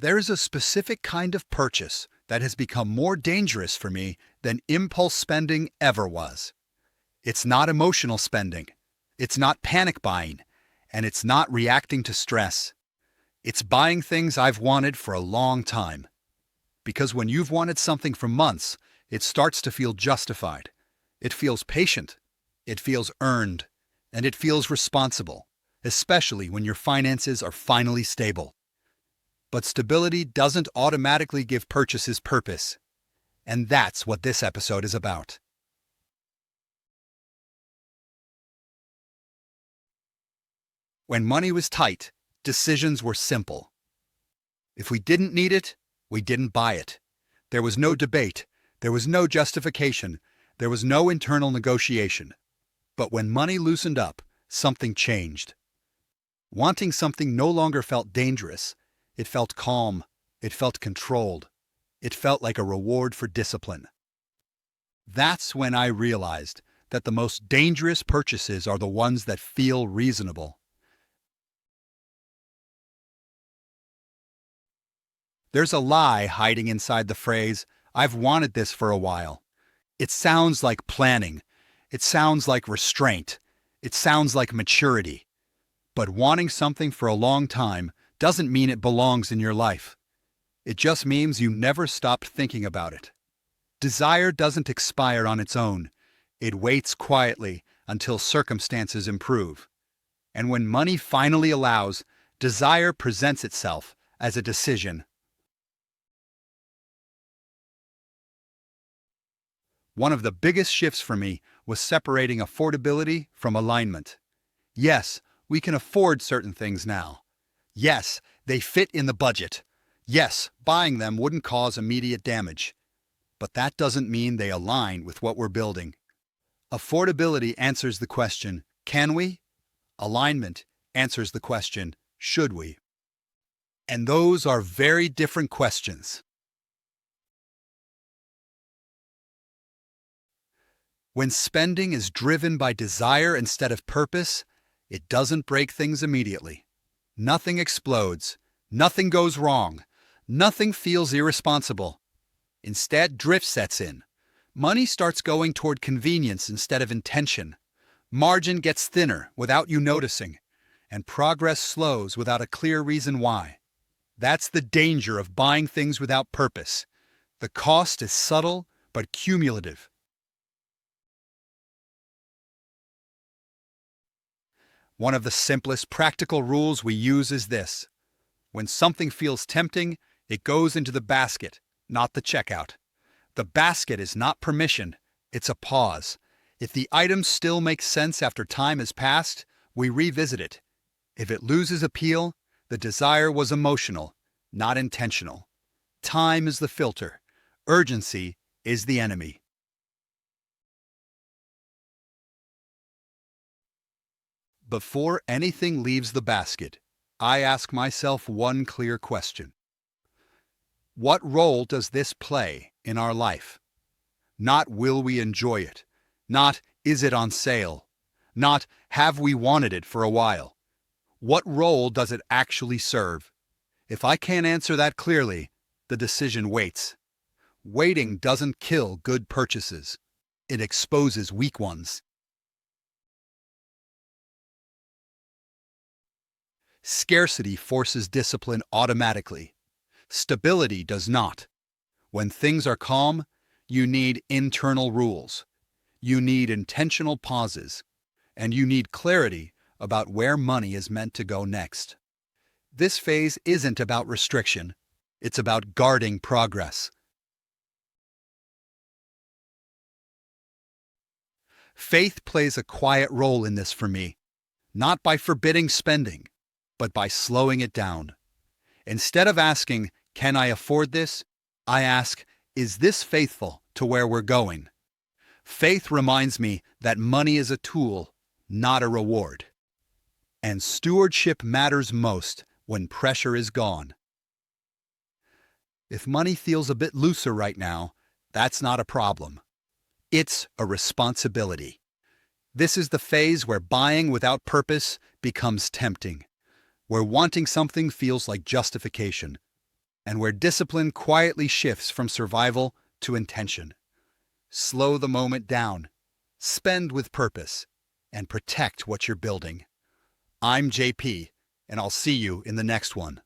There's a specific kind of purchase that has become more dangerous for me than impulse spending ever was. It's not emotional spending. It's not panic buying. And it's not reacting to stress. It's buying things I've wanted for a long time. Because when you've wanted something for months, it starts to feel justified. It feels patient. It feels earned. And it feels responsible, especially when your finances are finally stable. But stability doesn't automatically give purchases purpose. And that's what this episode is about. When money was tight, decisions were simple. If we didn't need it, we didn't buy it. There was no debate. There was no justification. There was no internal negotiation. But when money loosened up, something changed. Wanting something no longer felt dangerous. It felt calm. It felt controlled. It felt like a reward for discipline. That's when I realized that the most dangerous purchases are the ones that feel reasonable. There's a lie hiding inside the phrase, "I've wanted this for a while." It sounds like planning. It sounds like restraint. It sounds like maturity. But wanting something for a long time doesn't mean it belongs in your life. It just means you never stopped thinking about it. Desire doesn't expire on its own. It waits quietly until circumstances improve. And when money finally allows, desire presents itself as a decision. One of the biggest shifts for me was separating affordability from alignment. Yes, we can afford certain things now. Yes, they fit in the budget. Yes, buying them wouldn't cause immediate damage. But that doesn't mean they align with what we're building. Affordability answers the question, can we? Alignment answers the question, should we? And those are very different questions. When spending is driven by desire instead of purpose, it doesn't break things immediately. Nothing explodes. Nothing goes wrong. Nothing feels irresponsible. Instead, drift sets in. Money starts going toward convenience instead of intention. Margin gets thinner without you noticing, and progress slows without a clear reason why. That's the danger of buying things without purpose. The cost is subtle but cumulative. One of the simplest practical rules we use is this. When something feels tempting, it goes into the basket, not the checkout. The basket is not permission, it's a pause. If the item still makes sense after time has passed, we revisit it. If it loses appeal, the desire was emotional, not intentional. Time is the filter. Urgency is the enemy. Before anything leaves the basket, I ask myself one clear question. What role does this play in our life? Not will we enjoy it, not is it on sale, not have we wanted it for a while. What role does it actually serve? If I can't answer that clearly, the decision waits. Waiting doesn't kill good purchases. It exposes weak ones. Scarcity forces discipline automatically. Stability does not. When things are calm, you need internal rules. You need intentional pauses. And you need clarity about where money is meant to go next. This phase isn't about restriction. It's about guarding progress. Faith plays a quiet role in this for me, not by forbidding spending, but by slowing it down. Instead of asking, can I afford this? I ask, is this faithful to where we're going? Faith reminds me that money is a tool, not a reward. And stewardship matters most when pressure is gone. If money feels a bit looser right now, that's not a problem. It's a responsibility. This is the phase where buying without purpose becomes tempting, where wanting something feels like justification. and where discipline quietly shifts from survival to intention. Slow the moment down, spend with purpose, and protect what you're building. I'm JP, and I'll see you in the next one.